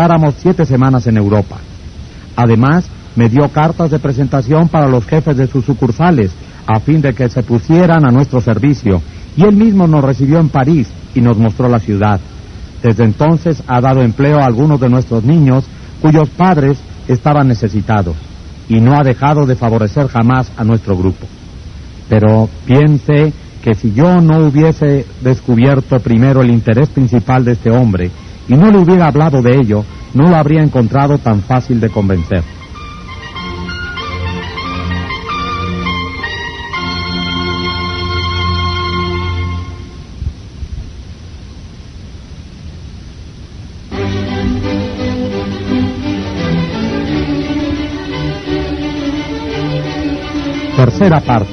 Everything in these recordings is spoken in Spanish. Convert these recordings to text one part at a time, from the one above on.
Pasáramos 7 semanas en Europa. Además, me dio cartas de presentación para los jefes de sus sucursales, a fin de que se pusieran a nuestro servicio, y él mismo nos recibió en París y nos mostró la ciudad. Desde entonces ha dado empleo a algunos de nuestros niños, cuyos padres estaban necesitados, y no ha dejado de favorecer jamás a nuestro grupo. Pero piense que si yo no hubiese descubierto primero el interés principal de este hombre, y no le hubiera hablado de ello, no lo habría encontrado tan fácil de convencer. Tercera parte,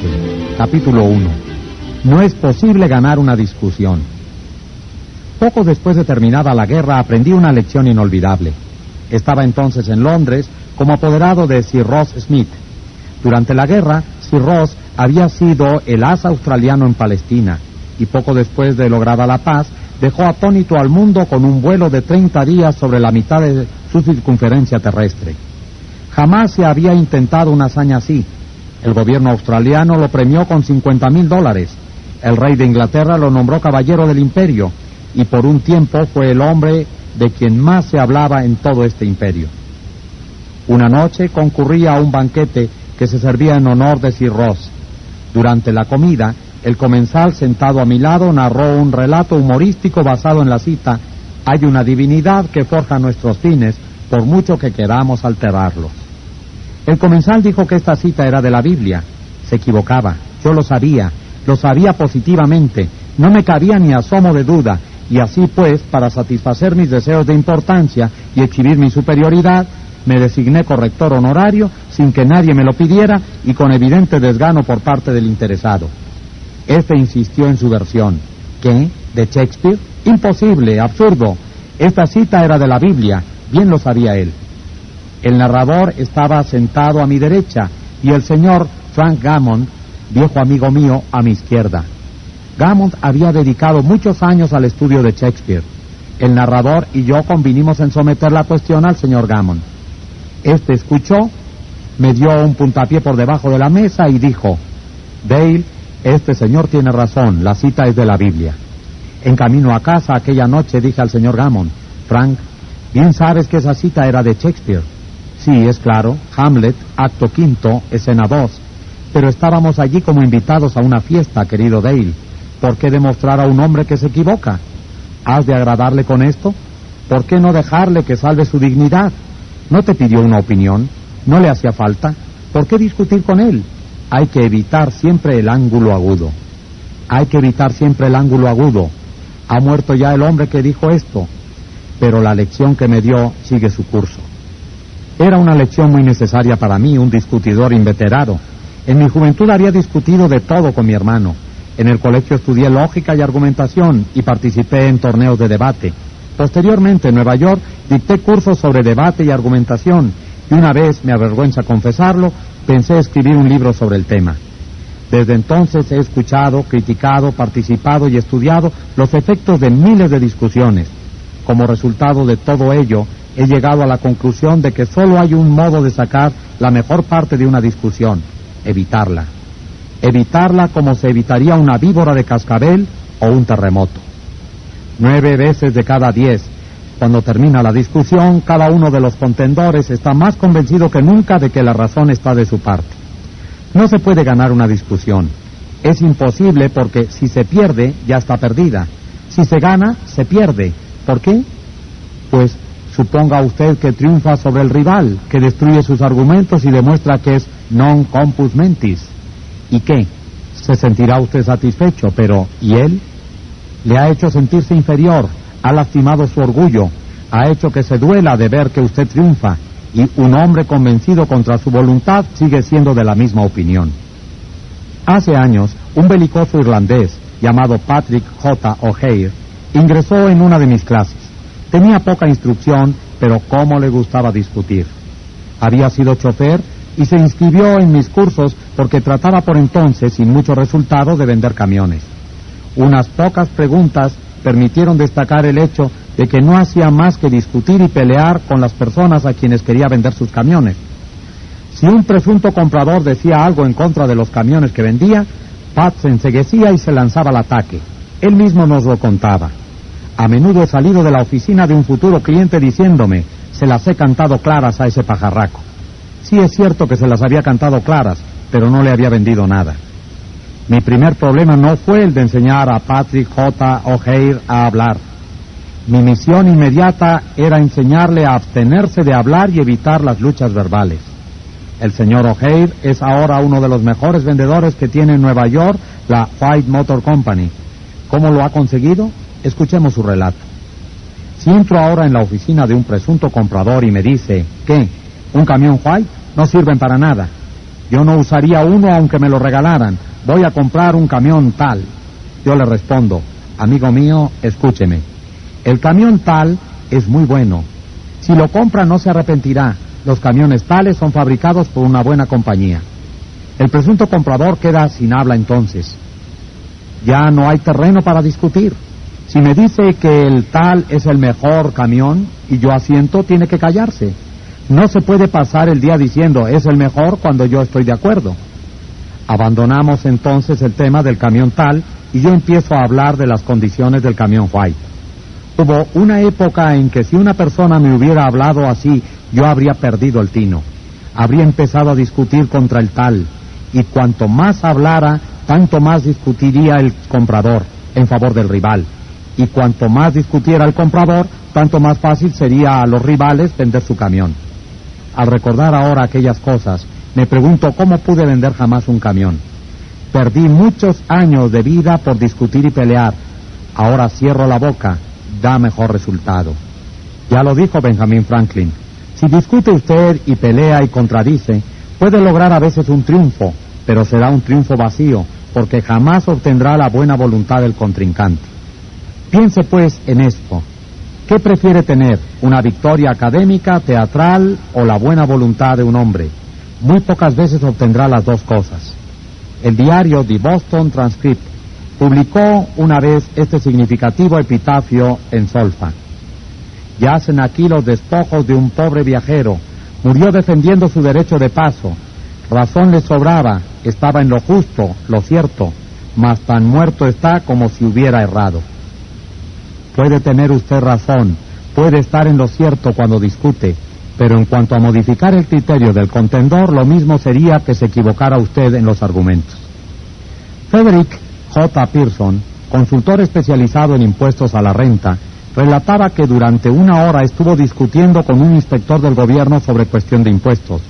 capítulo 1. No es posible ganar una discusión. Poco después de terminada la guerra aprendí una lección inolvidable. Estaba entonces en Londres como apoderado de Sir Ross Smith. Durante la guerra, Sir Ross había sido el as australiano en Palestina, y poco después de lograda la paz, dejó atónito al mundo con un vuelo de 30 días sobre la mitad de su circunferencia terrestre. Jamás se había intentado una hazaña así. El gobierno australiano lo premió con $50,000. El rey de Inglaterra lo nombró caballero del imperio, y por un tiempo fue el hombre de quien más se hablaba en todo este imperio. Una noche concurrí a un banquete que se servía en honor de Sir Ross. Durante la comida, el comensal sentado a mi lado narró un relato humorístico basado en la cita: «Hay una divinidad que forja nuestros fines, por mucho que queramos alterarlos». El comensal dijo que esta cita era de la Biblia. Se equivocaba. Yo lo sabía positivamente. No me cabía ni asomo de duda. Y así pues, para satisfacer mis deseos de importancia y exhibir mi superioridad, me designé corrector honorario sin que nadie me lo pidiera y con evidente desgano por parte del interesado. Este insistió en su versión. ¿Qué? ¿De Shakespeare? Imposible, absurdo. Esta cita era de la Biblia, bien lo sabía él. El narrador estaba sentado a mi derecha y el señor Frank Gammond, viejo amigo mío, a mi izquierda. Gammond había dedicado muchos años al estudio de Shakespeare. El narrador y yo convinimos en someter la cuestión al señor Gammond. Este escuchó, me dio un puntapié por debajo de la mesa y dijo: «Dale, este señor tiene razón, la cita es de la Biblia». En camino a casa aquella noche dije al señor Gammond: «Frank, bien sabes que esa cita era de Shakespeare». «Sí, es claro, Hamlet, acto quinto, escena 2. Pero estábamos allí como invitados a una fiesta, querido Dale. ¿Por qué demostrar a un hombre que se equivoca? ¿Has de agradarle con esto? ¿Por qué no dejarle que salve su dignidad? ¿No te pidió una opinión? ¿No le hacía falta? ¿Por qué discutir con él? Hay que evitar siempre el ángulo agudo. Hay que evitar siempre el ángulo agudo. Ha muerto ya el hombre que dijo esto, pero la lección que me dio sigue su curso». Era una lección muy necesaria para mí, un discutidor inveterado. En mi juventud había discutido de todo con mi hermano. En el colegio estudié lógica y argumentación y participé en torneos de debate. Posteriormente, en Nueva York, dicté cursos sobre debate y argumentación, y una vez, me avergüenza confesarlo, pensé escribir un libro sobre el tema. Desde entonces he escuchado, criticado, participado y estudiado los efectos de miles de discusiones. Como resultado de todo ello, he llegado a la conclusión de que solo hay un modo de sacar la mejor parte de una discusión: evitarla. Evitarla como se evitaría una víbora de cascabel o un terremoto. 9 veces de cada 10, cuando termina la discusión, cada uno de los contendores está más convencido que nunca de que la razón está de su parte. No se puede ganar una discusión. Es imposible porque si se pierde, ya está perdida. Si se gana, se pierde. ¿Por qué? Pues suponga usted que triunfa sobre el rival, que destruye sus argumentos y demuestra que es non compos mentis. ¿Y qué? Se sentirá usted satisfecho, pero ¿y él? Le ha hecho sentirse inferior, ha lastimado su orgullo, ha hecho que se duela de ver que usted triunfa, y un hombre convencido contra su voluntad sigue siendo de la misma opinión. Hace años, un belicoso irlandés llamado Patrick J. O'Hare ingresó en una de mis clases. Tenía poca instrucción, pero cómo le gustaba discutir. Había sido chofer y se inscribió en mis cursos porque trataba por entonces, sin mucho resultado, de vender camiones. Unas pocas preguntas permitieron destacar el hecho de que no hacía más que discutir y pelear con las personas a quienes quería vender sus camiones. Si un presunto comprador decía algo en contra de los camiones que vendía, Pat se enceguecía y se lanzaba al ataque. Él mismo nos lo contaba. A menudo he salido de la oficina de un futuro cliente diciéndome: se las he cantado claras a ese pajarraco. Sí, es cierto que se las había cantado claras, pero no le había vendido nada. Mi primer problema no fue el de enseñar a Patrick J. O'Hare a hablar. Mi misión inmediata era enseñarle a abstenerse de hablar y evitar las luchas verbales. El señor O'Hare es ahora uno de los mejores vendedores que tiene en Nueva York la White Motor Company. ¿Cómo lo ha conseguido? Escuchemos su relato. Si entro ahora en la oficina de un presunto comprador y me dice: ¿qué? ¿Un camión White? No sirven para nada. Yo no usaría uno aunque me lo regalaran. Voy a comprar un camión tal. Yo le respondo: amigo mío, escúcheme. El camión tal es muy bueno. Si lo compra no se arrepentirá. Los camiones tales son fabricados por una buena compañía. El presunto comprador queda sin habla entonces. Ya no hay terreno para discutir. Si me dice que el tal es el mejor camión y yo asiento, tiene que callarse. No se puede pasar el día diciendo es el mejor cuando yo estoy de acuerdo. Abandonamos entonces el tema del camión tal y yo empiezo a hablar de las condiciones del camión White. Hubo una época en que si una persona me hubiera hablado así, yo habría perdido el tino. Habría empezado a discutir contra el tal, y cuanto más hablara, tanto más discutiría el comprador en favor del rival. Y cuanto más discutiera el comprador, tanto más fácil sería a los rivales vender su camión. Al recordar ahora aquellas cosas, me pregunto cómo pude vender jamás un camión. Perdí muchos años de vida por discutir y pelear. Ahora cierro la boca, da mejor resultado. Ya lo dijo Benjamin Franklin: si discute usted y pelea y contradice, puede lograr a veces un triunfo, pero será un triunfo vacío, porque jamás obtendrá la buena voluntad del contrincante. Piense pues en esto. ¿Qué prefiere tener, una victoria académica, teatral o la buena voluntad de un hombre? Muy pocas veces obtendrá las dos cosas. El diario The Boston Transcript publicó una vez este significativo epitafio en solfa: yacen aquí los despojos de un pobre viajero, murió defendiendo su derecho de paso, razón le sobraba, estaba en lo justo, lo cierto, mas tan muerto está como si hubiera errado. Puede tener usted razón, puede estar en lo cierto cuando discute, pero en cuanto a modificar el criterio del contendor, lo mismo sería que se equivocara usted en los argumentos. Frederick J. Pearson, consultor especializado en impuestos a la renta, relataba que durante una hora estuvo discutiendo con un inspector del gobierno sobre cuestión de impuestos,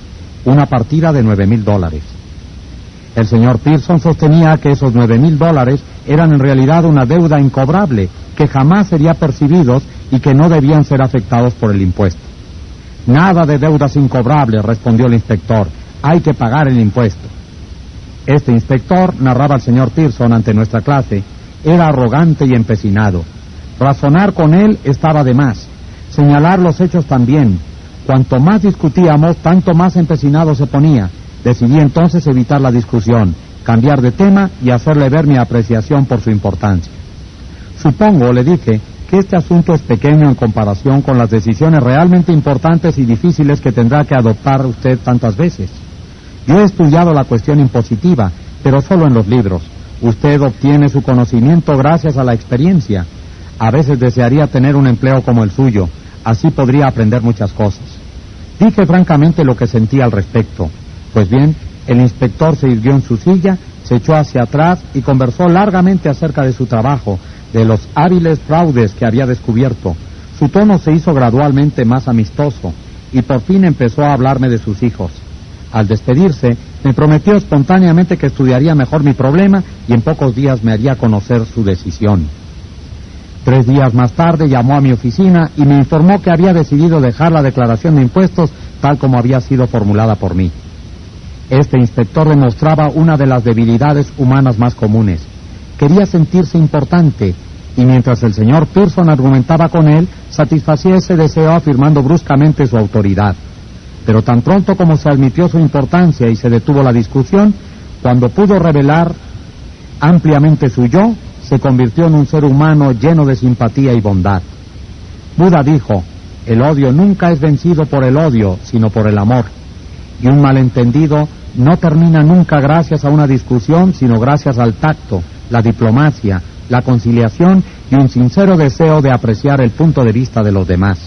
una partida de $9,000. El señor Pearson sostenía que esos $9,000 eran en realidad una deuda incobrable, que jamás sería percibidos y que no debían ser afectados por el impuesto. Nada de deudas incobrables, respondió el inspector, hay que pagar el impuesto. Este inspector, narraba el señor Pearson ante nuestra clase, era arrogante y empecinado. Razonar con él estaba de más, señalar los hechos también. Cuanto más discutíamos, tanto más empecinado se ponía. Decidí entonces evitar la discusión, cambiar de tema y hacerle ver mi apreciación por su importancia. Supongo, le dije, que este asunto es pequeño en comparación con las decisiones realmente importantes y difíciles que tendrá que adoptar usted tantas veces. Yo he estudiado la cuestión impositiva, pero solo en los libros. Usted obtiene su conocimiento gracias a la experiencia. A veces desearía tener un empleo como el suyo, así podría aprender muchas cosas. Dije francamente lo que sentía al respecto. Pues bien, el inspector se irguió en su silla, se echó hacia atrás y conversó largamente acerca de su trabajo, de los hábiles fraudes que había descubierto. Su tono se hizo gradualmente más amistoso y por fin empezó a hablarme de sus hijos. Al despedirse, me prometió espontáneamente que estudiaría mejor mi problema y en pocos días me haría conocer su decisión. 3 días más tarde llamó a mi oficina y me informó que había decidido dejar la declaración de impuestos tal como había sido formulada por mí. Este inspector demostraba una de las debilidades humanas más comunes. Quería sentirse importante, y mientras el señor Pearson argumentaba con él, satisfacía ese deseo afirmando bruscamente su autoridad. Pero tan pronto como se admitió su importancia y se detuvo la discusión, cuando pudo revelar ampliamente su yo, se convirtió en un ser humano lleno de simpatía y bondad. Buda dijo: el odio nunca es vencido por el odio, sino por el amor. Y un malentendido no termina nunca gracias a una discusión, sino gracias al tacto, la diplomacia, la conciliación y un sincero deseo de apreciar el punto de vista de los demás.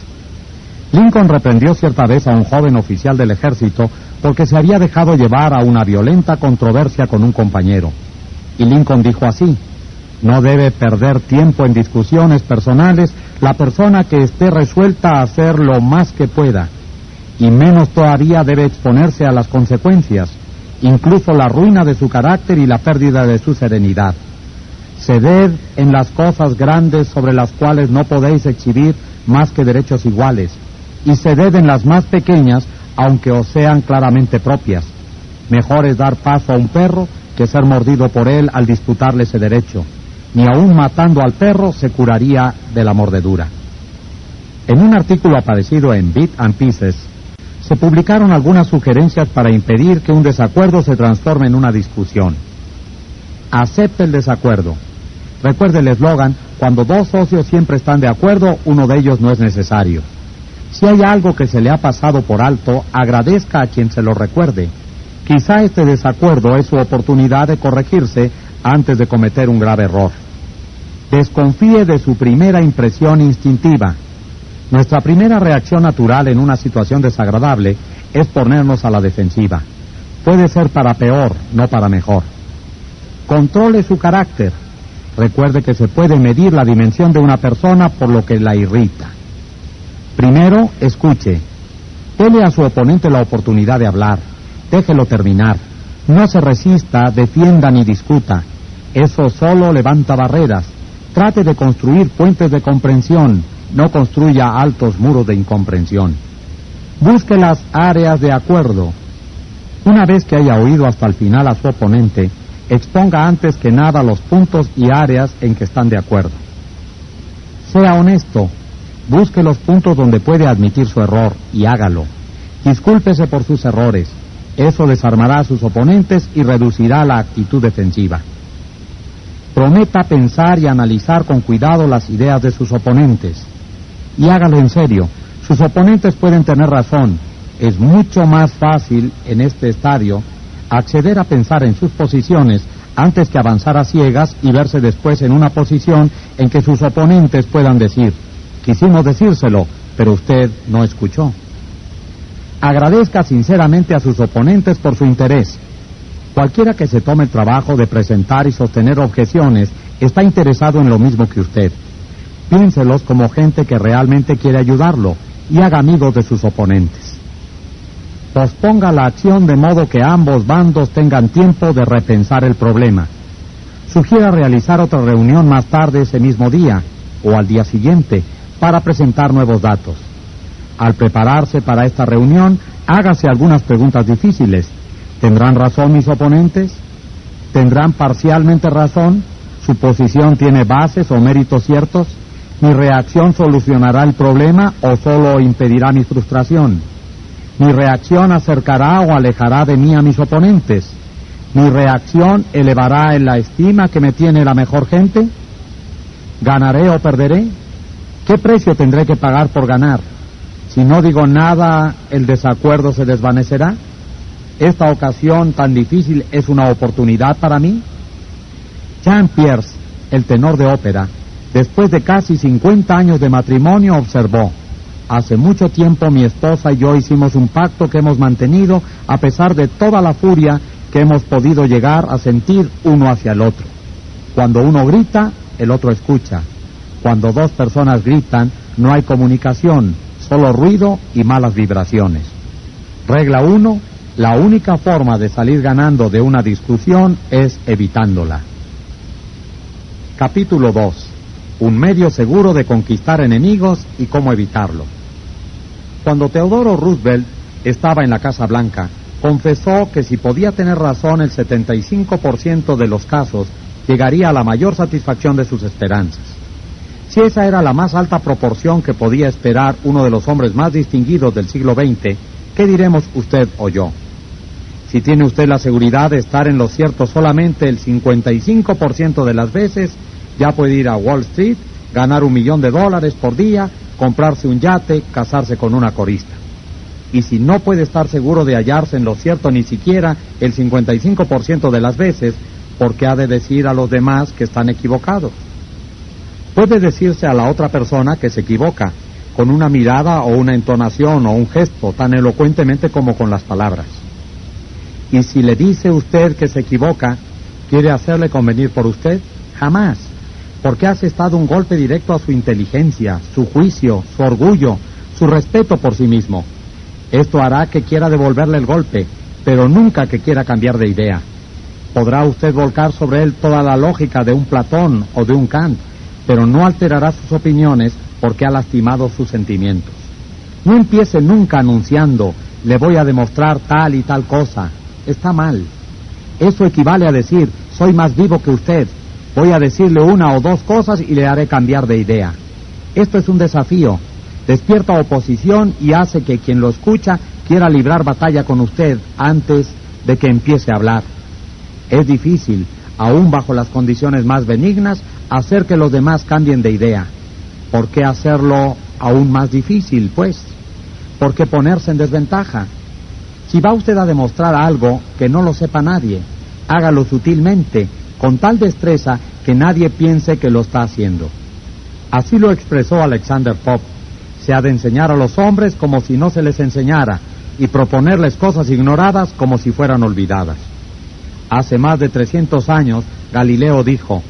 Lincoln reprendió cierta vez a un joven oficial del ejército porque se había dejado llevar a una violenta controversia con un compañero. Y Lincoln dijo así: no debe perder tiempo en discusiones personales la persona que esté resuelta a hacer lo más que pueda, y menos todavía debe exponerse a las consecuencias, incluso la ruina de su carácter y la pérdida de su serenidad. Ceded en las cosas grandes sobre las cuales no podéis exhibir más que derechos iguales, y ceded en las más pequeñas, aunque os sean claramente propias. Mejor es dar paso a un perro que ser mordido por él al disputarle ese derecho. Ni aun matando al perro se curaría de la mordedura. En un artículo aparecido en Bits and Pieces, se publicaron algunas sugerencias para impedir que un desacuerdo se transforme en una discusión. Acepte el desacuerdo. Recuerde el eslogan: cuando dos socios siempre están de acuerdo, uno de ellos no es necesario. Si hay algo que se le ha pasado por alto, agradezca a quien se lo recuerde. Quizá este desacuerdo es su oportunidad de corregirse antes de cometer un grave error. Desconfíe de su primera impresión instintiva. Nuestra primera reacción natural en una situación desagradable es ponernos a la defensiva. Puede ser para peor, no para mejor. Controle su carácter. Recuerde que se puede medir la dimensión de una persona por lo que la irrita. Primero, escuche. Dele a su oponente la oportunidad de hablar. Déjelo terminar. No se resista, defienda ni discuta. Eso solo levanta barreras. Trate de construir puentes de comprensión. No construya altos muros de incomprensión. Busque las áreas de acuerdo. Una vez que haya oído hasta el final a su oponente, exponga antes que nada los puntos y áreas en que están de acuerdo. Sea honesto. Busque los puntos donde puede admitir su error y hágalo. Discúlpese por sus errores. Eso desarmará a sus oponentes y reducirá la actitud defensiva. Prometa pensar y analizar con cuidado las ideas de sus oponentes. Y hágalo en serio. Sus oponentes pueden tener razón. Es mucho más fácil en este estadio acceder a pensar en sus posiciones antes que avanzar a ciegas y verse después en una posición en que sus oponentes puedan decir: quisimos decírselo, pero usted no escuchó. Agradezca sinceramente a sus oponentes por su interés. Cualquiera que se tome el trabajo de presentar y sostener objeciones está interesado en lo mismo que usted. Piénselos como gente que realmente quiere ayudarlo y haga amigos de sus oponentes. Posponga la acción de modo que ambos bandos tengan tiempo de repensar el problema. Sugiera realizar otra reunión más tarde ese mismo día o al día siguiente para presentar nuevos datos. Al prepararse para esta reunión, hágase algunas preguntas difíciles. ¿Tendrán razón mis oponentes? ¿Tendrán parcialmente razón? ¿Su posición tiene bases o méritos ciertos? ¿Mi reacción solucionará el problema o solo impedirá mi frustración? ¿Mi reacción acercará o alejará de mí a mis oponentes? ¿Mi reacción elevará en la estima que me tiene la mejor gente? ¿Ganaré o perderé? ¿Qué precio tendré que pagar por ganar? Si no digo nada, ¿el desacuerdo se desvanecerá? ¿Esta ocasión tan difícil es una oportunidad para mí? Jean Pierce, el tenor de ópera, después de casi 50 años de matrimonio, observó: hace mucho tiempo mi esposa y yo hicimos un pacto que hemos mantenido a pesar de toda la furia que hemos podido llegar a sentir uno hacia el otro. Cuando uno grita, el otro escucha. Cuando dos personas gritan, no hay comunicación, solo ruido y malas vibraciones. Regla 1. La única forma de salir ganando de una discusión es evitándola. Capítulo 2. Un medio seguro de conquistar enemigos y cómo evitarlo. Cuando Teodoro Roosevelt estaba en la Casa Blanca, confesó que si podía tener razón el 75% de los casos, llegaría a la mayor satisfacción de sus esperanzas. Si esa era la más alta proporción que podía esperar uno de los hombres más distinguidos del siglo XX, ¿qué diremos usted o yo? Si tiene usted la seguridad de estar en lo cierto solamente el 55% de las veces, ya puede ir a Wall Street ganar $1,000,000 por día, comprarse un yate, casarse con una corista. Y si no puede estar seguro de hallarse en lo cierto ni siquiera el 55% de las veces, ¿por qué ha de decir a los demás que están equivocados? Puede decirse a la otra persona que se equivoca, con una mirada o una entonación o un gesto, tan elocuentemente como con las palabras. Y si le dice usted que se equivoca, ¿quiere hacerle convenir por usted? Jamás, porque ha asestado un golpe directo a su inteligencia, su juicio, su orgullo, su respeto por sí mismo. Esto hará que quiera devolverle el golpe, pero nunca que quiera cambiar de idea. Podrá usted volcar sobre él toda la lógica de un Platón o de un Kant, pero no alterará sus opiniones porque ha lastimado sus sentimientos. No empiece nunca anunciando, le voy a demostrar tal y tal cosa. Está mal. Eso equivale a decir, soy más vivo que usted. Voy a decirle una o dos cosas y le haré cambiar de idea. Esto es un desafío. Despierta oposición y hace que quien lo escucha quiera librar batalla con usted antes de que empiece a hablar. Es difícil, aún bajo las condiciones más benignas, hacer que los demás cambien de idea. ¿Por qué hacerlo aún más difícil, pues? ¿Por qué ponerse en desventaja? Si va usted a demostrar algo que no lo sepa nadie, hágalo sutilmente, con tal destreza que nadie piense que lo está haciendo. Así lo expresó Alexander Pope. Se ha de enseñar a los hombres como si no se les enseñara, y proponerles cosas ignoradas como si fueran olvidadas. Hace más de 300 años, Galileo dijo,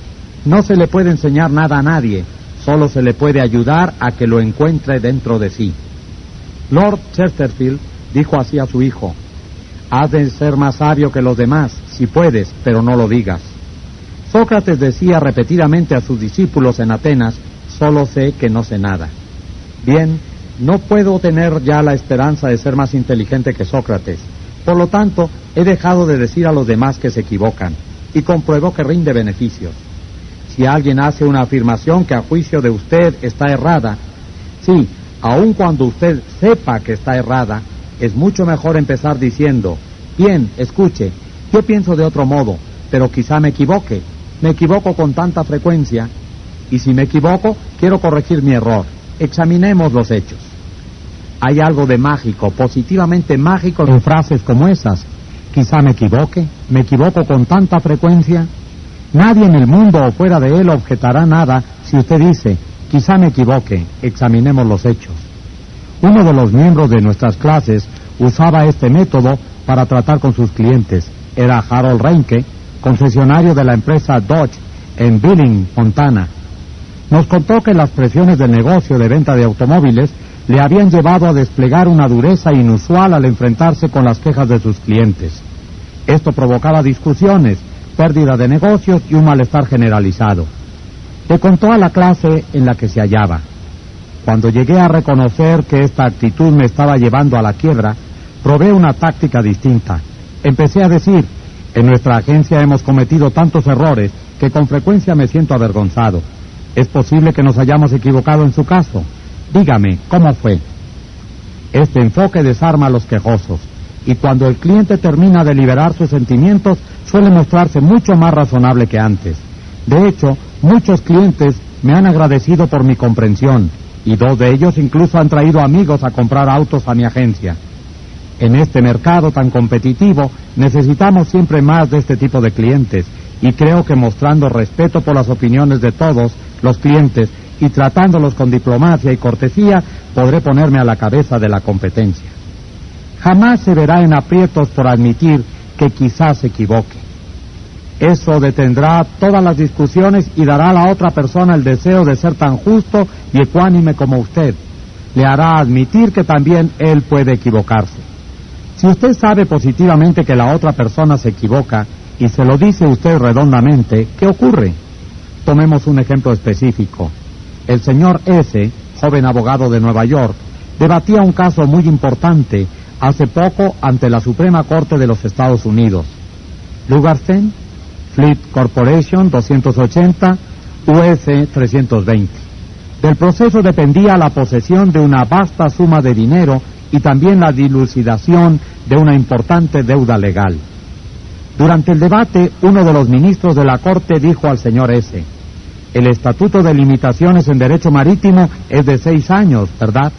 no se le puede enseñar nada a nadie, solo se le puede ayudar a que lo encuentre dentro de sí. Lord Chesterfield dijo así a su hijo, has de ser más sabio que los demás, si puedes, pero no lo digas. Sócrates decía repetidamente a sus discípulos en Atenas, solo sé que no sé nada. Bien, no puedo tener ya la esperanza de ser más inteligente que Sócrates. Por lo tanto, he dejado de decir a los demás que se equivocan, y compruebo que rinde beneficios. Si alguien hace una afirmación que a juicio de usted está errada, sí, aun cuando usted sepa que está errada, es mucho mejor empezar diciendo, bien, escuche, yo pienso de otro modo, pero quizá me equivoque con tanta frecuencia, y si me equivoco, quiero corregir mi error. Examinemos los hechos. Hay algo de mágico, positivamente mágico, en frases como esas. Quizá me equivoco con tanta frecuencia. Nadie en el mundo o fuera de él objetará nada si usted dice, quizá me equivoque, examinemos los hechos. Uno de los miembros de nuestras clases usaba este método para tratar con sus clientes. Era Harold Reinke, concesionario de la empresa Dodge en Billing, Montana. Nos contó que las presiones del negocio de venta de automóviles le habían llevado a desplegar una dureza inusual al enfrentarse con las quejas de sus clientes. Esto provocaba discusiones, pérdida de negocios y un malestar generalizado. Le contó a la clase en la que se hallaba. Cuando llegué a reconocer que esta actitud me estaba llevando a la quiebra, probé una táctica distinta. Empecé a decir, en nuestra agencia hemos cometido tantos errores que con frecuencia me siento avergonzado. Es posible que nos hayamos equivocado en su caso. Dígame, ¿cómo fue? Este enfoque desarma a los quejosos, y cuando el cliente termina de liberar sus sentimientos, suele mostrarse mucho más razonable que antes. De hecho, muchos clientes me han agradecido por mi comprensión, y 2 de ellos incluso han traído amigos a comprar autos a mi agencia. En este mercado tan competitivo, necesitamos siempre más de este tipo de clientes, y creo que mostrando respeto por las opiniones de todos los clientes y tratándolos con diplomacia y cortesía, podré ponerme a la cabeza de la competencia. Jamás se verá en aprietos por admitir que quizás se equivoque. Eso detendrá todas las discusiones y dará a la otra persona el deseo de ser tan justo y ecuánime como usted. Le hará admitir que también él puede equivocarse. Si usted sabe positivamente que la otra persona se equivoca y se lo dice usted redondamente, ¿qué ocurre? Tomemos un ejemplo específico. El señor S., joven abogado de Nueva York, debatía un caso muy importante hace poco ante la Suprema Corte de los Estados Unidos. Lugarstein, Fleet Corporation 280, US 320. Del proceso dependía la posesión de una vasta suma de dinero y también la dilucidación de una importante deuda legal. Durante el debate, uno de los ministros de la Corte dijo al señor S., El Estatuto de Limitaciones en Derecho Marítimo es de 6 años, ¿verdad?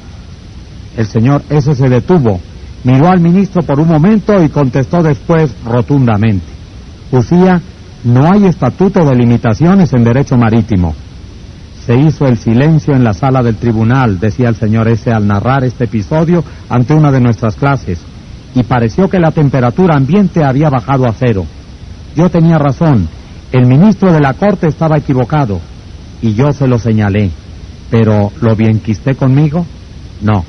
El señor ese se detuvo, miró al ministro por un momento y contestó después rotundamente: Usía, no hay Estatuto de Limitaciones en Derecho Marítimo. Se hizo el silencio en la sala del tribunal, decía el señor ese al narrar este episodio ante una de nuestras clases, y pareció que la temperatura ambiente había bajado a 0. Yo tenía razón, el ministro de la Corte estaba equivocado, y yo se lo señalé. Pero, ¿lo bienquisté conmigo? No.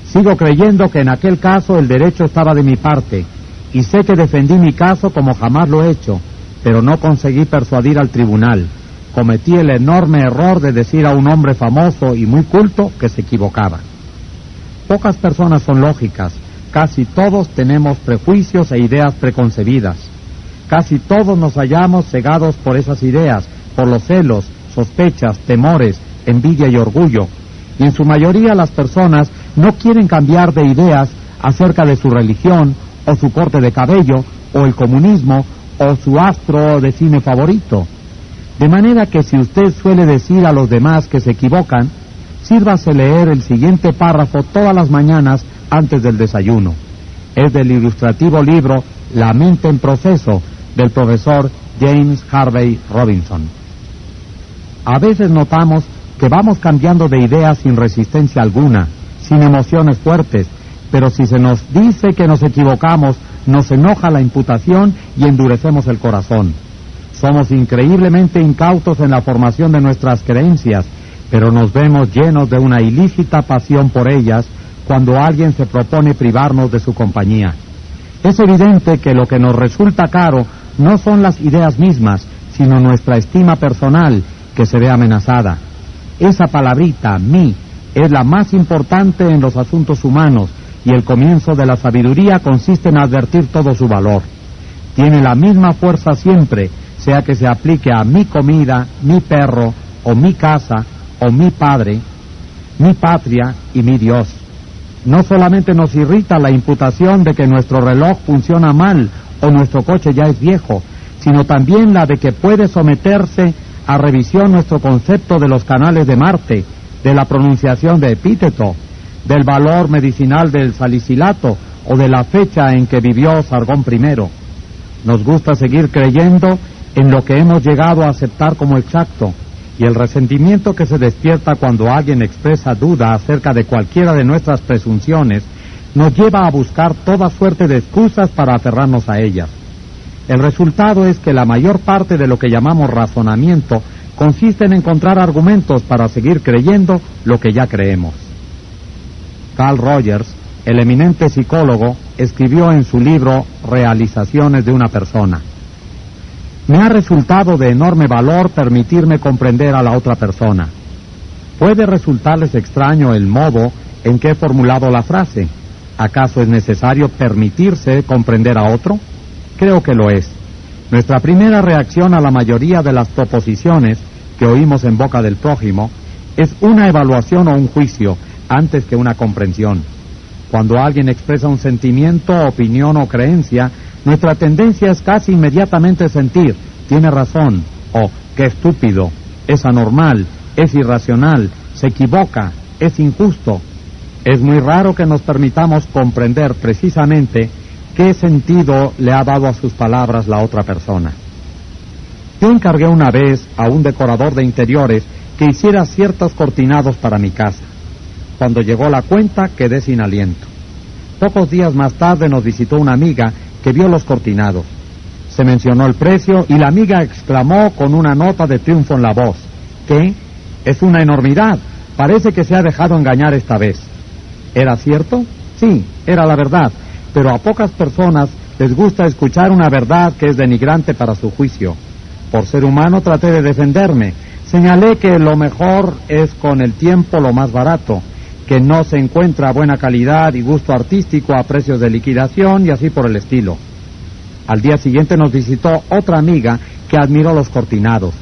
Sigo creyendo que en aquel caso el derecho estaba de mi parte, y sé que defendí mi caso como jamás lo he hecho, pero no conseguí persuadir al tribunal. Cometí el enorme error de decir a un hombre famoso y muy culto que se equivocaba. Pocas personas son lógicas, casi todos tenemos prejuicios e ideas preconcebidas. Casi todos nos hallamos cegados por esas ideas, por los celos, sospechas, temores, envidia y orgullo. Y en su mayoría las personas no quieren cambiar de ideas acerca de su religión, o su corte de cabello, o el comunismo, o su astro de cine favorito. De manera que si usted suele decir a los demás que se equivocan, sírvase leer el siguiente párrafo todas las mañanas antes del desayuno. Es del ilustrativo libro La mente en proceso, del profesor James Harvey Robinson. A veces notamos que vamos cambiando de ideas sin resistencia alguna, sin emociones fuertes, pero si se nos dice que nos equivocamos, nos enoja la imputación y endurecemos el corazón. Somos increíblemente incautos en la formación de nuestras creencias, pero nos vemos llenos de una ilícita pasión por ellas cuando alguien se propone privarnos de su compañía. Es evidente que lo que nos resulta caro no son las ideas mismas, sino nuestra estima personal, que se ve amenazada. Esa palabrita, mí, es la más importante en los asuntos humanos, y el comienzo de la sabiduría consiste en advertir todo su valor. Tiene la misma fuerza siempre, sea que se aplique a mi comida, mi perro, o mi casa, o mi padre, mi patria y mi Dios. No solamente nos irrita la imputación de que nuestro reloj funciona mal o nuestro coche ya es viejo, sino también la de que puede someterse a revisión nuestro concepto de los canales de Marte, de la pronunciación de epíteto, del valor medicinal del salicilato o de la fecha en que vivió Sargón I. Nos gusta seguir creyendo en lo que hemos llegado a aceptar como exacto, y el resentimiento que se despierta cuando alguien expresa duda acerca de cualquiera de nuestras presunciones nos lleva a buscar toda suerte de excusas para aferrarnos a ellas. El resultado es que la mayor parte de lo que llamamos razonamiento consiste en encontrar argumentos para seguir creyendo lo que ya creemos. Carl Rogers, el eminente psicólogo, escribió en su libro Realizaciones de una persona: me ha resultado de enorme valor permitirme comprender a la otra persona. ¿Puede resultarles extraño el modo en que he formulado la frase? ¿Acaso es necesario permitirse comprender a otro? Creo que lo es. Nuestra primera reacción a la mayoría de las proposiciones que oímos en boca del prójimo es una evaluación o un juicio antes que una comprensión. Cuando alguien expresa un sentimiento, opinión o creencia, nuestra tendencia es casi inmediatamente sentir, tiene razón, o qué estúpido, es anormal, es irracional, se equivoca, es injusto. Es muy raro que nos permitamos comprender precisamente qué sentido le ha dado a sus palabras la otra persona. Yo encargué una vez a un decorador de interiores que hiciera ciertos cortinados para mi casa. Cuando llegó la cuenta, quedé sin aliento. Pocos días más tarde nos visitó una amiga que vio los cortinados. Se mencionó el precio y la amiga exclamó con una nota de triunfo en la voz: ¿qué? Es una enormidad. Parece que se ha dejado engañar esta vez. ¿Era cierto? Sí, era la verdad, pero a pocas personas les gusta escuchar una verdad que es denigrante para su juicio. Por ser humano traté de defenderme. Señalé que lo mejor es con el tiempo lo más barato, que no se encuentra buena calidad y gusto artístico a precios de liquidación y así por el estilo. Al día siguiente nos visitó otra amiga que admiró los cortinados.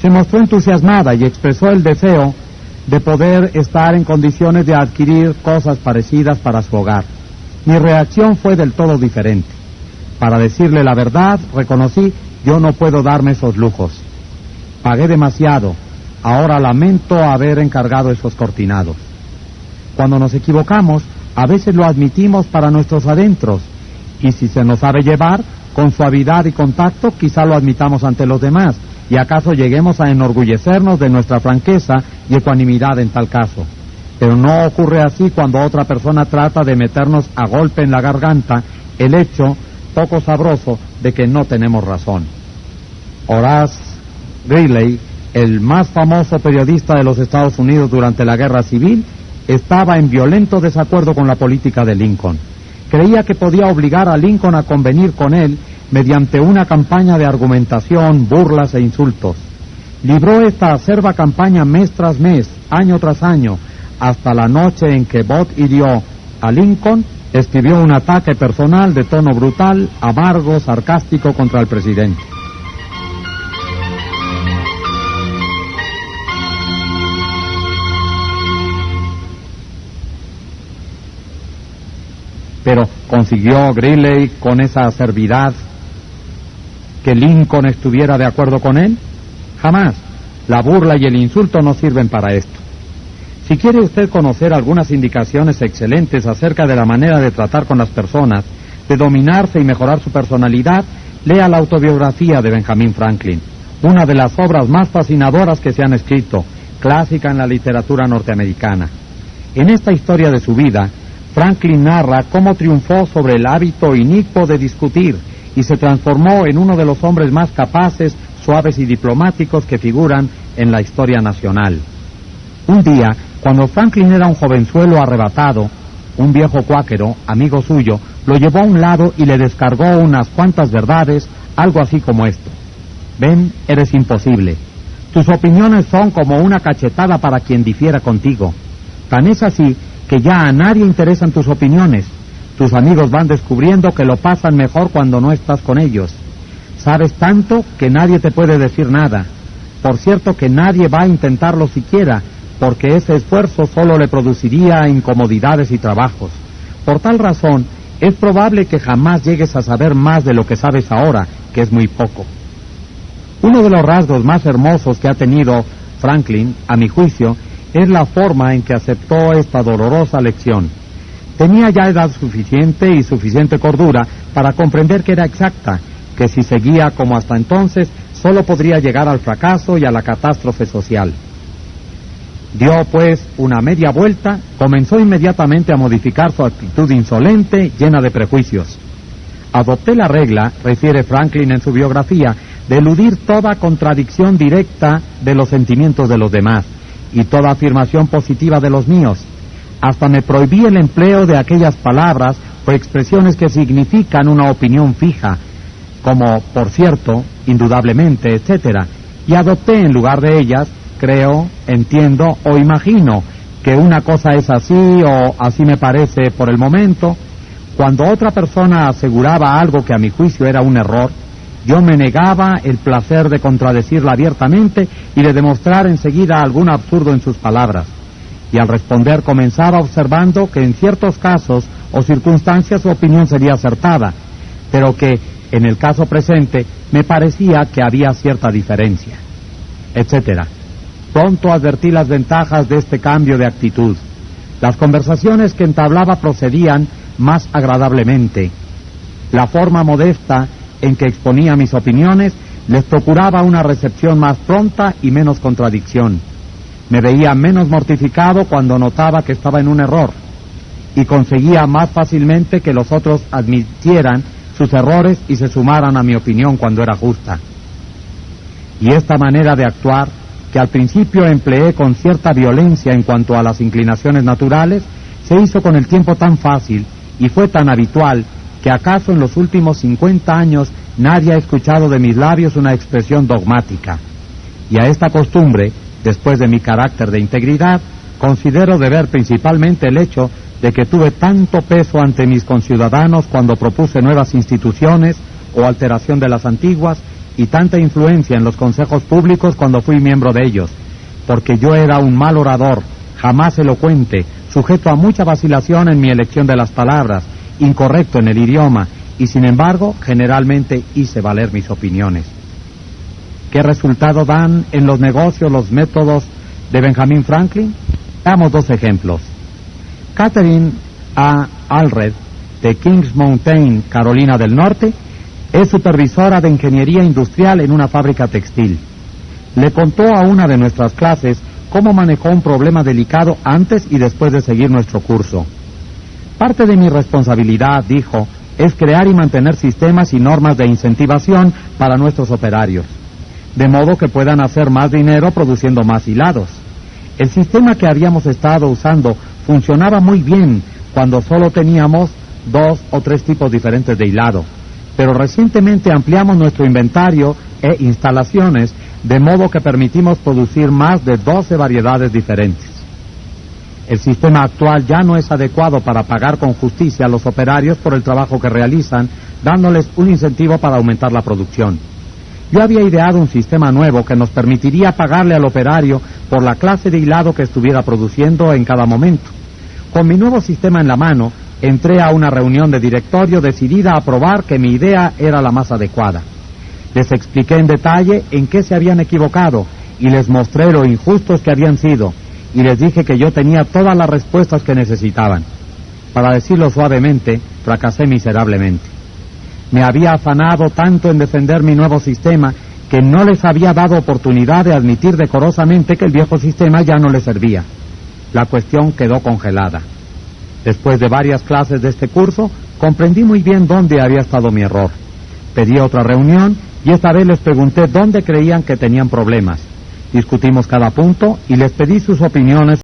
Se mostró entusiasmada y expresó el deseo de poder estar en condiciones de adquirir cosas parecidas para su hogar. Mi reacción fue del todo diferente. Para decirle la verdad, reconocí, yo no puedo darme esos lujos. Pagué demasiado, Ahora lamento haber encargado esos cortinados. Cuando nos equivocamos, a veces lo admitimos para nuestros adentros, y si se nos sabe llevar, con suavidad y contacto, quizá lo admitamos ante los demás, y acaso lleguemos a enorgullecernos de nuestra franqueza y ecuanimidad en tal caso. Pero no ocurre así cuando otra persona trata de meternos a golpe en la garganta el hecho poco sabroso de que no tenemos razón. Horace Greeley, el más famoso periodista de los Estados Unidos durante la Guerra Civil, estaba en violento desacuerdo con la política de Lincoln. Creía que podía obligar a Lincoln a convenir con él mediante una campaña de argumentación, burlas e insultos. Libró esta acerba campaña mes tras mes, año tras año, hasta la noche en que Bott hirió a Lincoln, escribió un ataque personal de tono brutal, amargo, sarcástico contra el presidente. Pero ¿consiguió Greeley con esa acervidad que Lincoln estuviera de acuerdo con él? Jamás. La burla y el insulto no sirven para esto. Si quiere usted conocer algunas indicaciones excelentes acerca de la manera de tratar con las personas, de dominarse y mejorar su personalidad, lea la autobiografía de Benjamin Franklin, una de las obras más fascinadoras que se han escrito, clásica en la literatura norteamericana. En esta historia de su vida, Franklin narra cómo triunfó sobre el hábito inicuo de discutir y se transformó en uno de los hombres más capaces, suaves y diplomáticos que figuran en la historia nacional. Un día, cuando Franklin era un jovenzuelo arrebatado, un viejo cuáquero, amigo suyo, lo llevó a un lado y le descargó unas cuantas verdades, algo así como esto: ven, eres imposible. Tus opiniones son como una cachetada para quien difiera contigo. Tan es así que ya a nadie interesan tus opiniones. Tus amigos van descubriendo que lo pasan mejor cuando no estás con ellos. Sabes tanto que nadie te puede decir nada. Por cierto que nadie va a intentarlo siquiera, porque ese esfuerzo solo le produciría incomodidades y trabajos. Por tal razón, es probable que jamás llegues a saber más de lo que sabes ahora, que es muy poco. Uno de los rasgos más hermosos que ha tenido Franklin, a mi juicio, es la forma en que aceptó esta dolorosa lección. Tenía ya edad suficiente y suficiente cordura para comprender que era exacta, que si seguía como hasta entonces, solo podría llegar al fracaso y a la catástrofe social. Dio, pues, una media vuelta, comenzó inmediatamente a modificar su actitud insolente, llena de prejuicios. Adopté la regla, refiere Franklin en su biografía, de eludir toda contradicción directa de los sentimientos de los demás y toda afirmación positiva de los míos. Hasta me prohibí el empleo de aquellas palabras o expresiones que significan una opinión fija, como por cierto, indudablemente, etcétera, y adopté en lugar de ellas: creo, entiendo o imagino que una cosa es así o así me parece por el momento. Cuando otra persona aseguraba algo que a mi juicio era un error, yo me negaba el placer de contradecirla abiertamente y de demostrar enseguida algún absurdo en sus palabras. Y al responder comenzaba observando que en ciertos casos o circunstancias su opinión sería acertada, pero que en el caso presente me parecía que había cierta diferencia, etcétera. Pronto advertí las ventajas de este cambio de actitud. Las conversaciones que entablaba procedían más agradablemente. La forma modesta en que exponía mis opiniones les procuraba una recepción más pronta y menos contradicción. Me veía menos mortificado cuando notaba que estaba en un error, y conseguía más fácilmente que los otros admitieran sus errores y se sumaran a mi opinión cuando era justa. Y esta manera de actuar, que al principio empleé con cierta violencia en cuanto a las inclinaciones naturales, se hizo con el tiempo tan fácil y fue tan habitual que acaso en los últimos 50 años nadie ha escuchado de mis labios una expresión dogmática. Y a esta costumbre, después de mi carácter de integridad, considero deber principalmente el hecho de que tuve tanto peso ante mis conciudadanos cuando propuse nuevas instituciones o alteración de las antiguas, y tanta influencia en los consejos públicos cuando fui miembro de ellos, porque yo era un mal orador, jamás elocuente, sujeto a mucha vacilación en mi elección de las palabras, incorrecto en el idioma, y sin embargo generalmente hice valer mis opiniones. ¿Qué resultado dan en los negocios los métodos de Benjamin Franklin? Damos dos ejemplos. Catherine A. Allred, de Kings Mountain, Carolina del Norte, es supervisora de ingeniería industrial en una fábrica textil. Le contó a una de nuestras clases cómo manejó un problema delicado antes y después de seguir nuestro curso. Parte de mi responsabilidad, dijo, es crear y mantener sistemas y normas de incentivación para nuestros operarios, de modo que puedan hacer más dinero produciendo más hilados. El sistema que habíamos estado usando funcionaba muy bien cuando solo teníamos 2 o 3 tipos diferentes de hilado, pero recientemente ampliamos nuestro inventario e instalaciones de modo que permitimos producir más de 12 variedades diferentes. El sistema actual ya no es adecuado para pagar con justicia a los operarios por el trabajo que realizan, dándoles un incentivo para aumentar la producción. Yo había ideado un sistema nuevo que nos permitiría pagarle al operario por la clase de hilado que estuviera produciendo en cada momento. Con mi nuevo sistema en la mano, entré a una reunión de directorio decidida a probar que mi idea era la más adecuada. Les expliqué en detalle en qué se habían equivocado y les mostré lo injustos que habían sido, y les dije que yo tenía todas las respuestas que necesitaban. Para decirlo suavemente, fracasé miserablemente. Me había afanado tanto en defender mi nuevo sistema que no les había dado oportunidad de admitir decorosamente que el viejo sistema ya no les servía. La cuestión quedó congelada. Después de varias clases de este curso, comprendí muy bien dónde había estado mi error. Pedí otra reunión y esta vez les pregunté dónde creían que tenían problemas. Discutimos cada punto y les pedí sus opiniones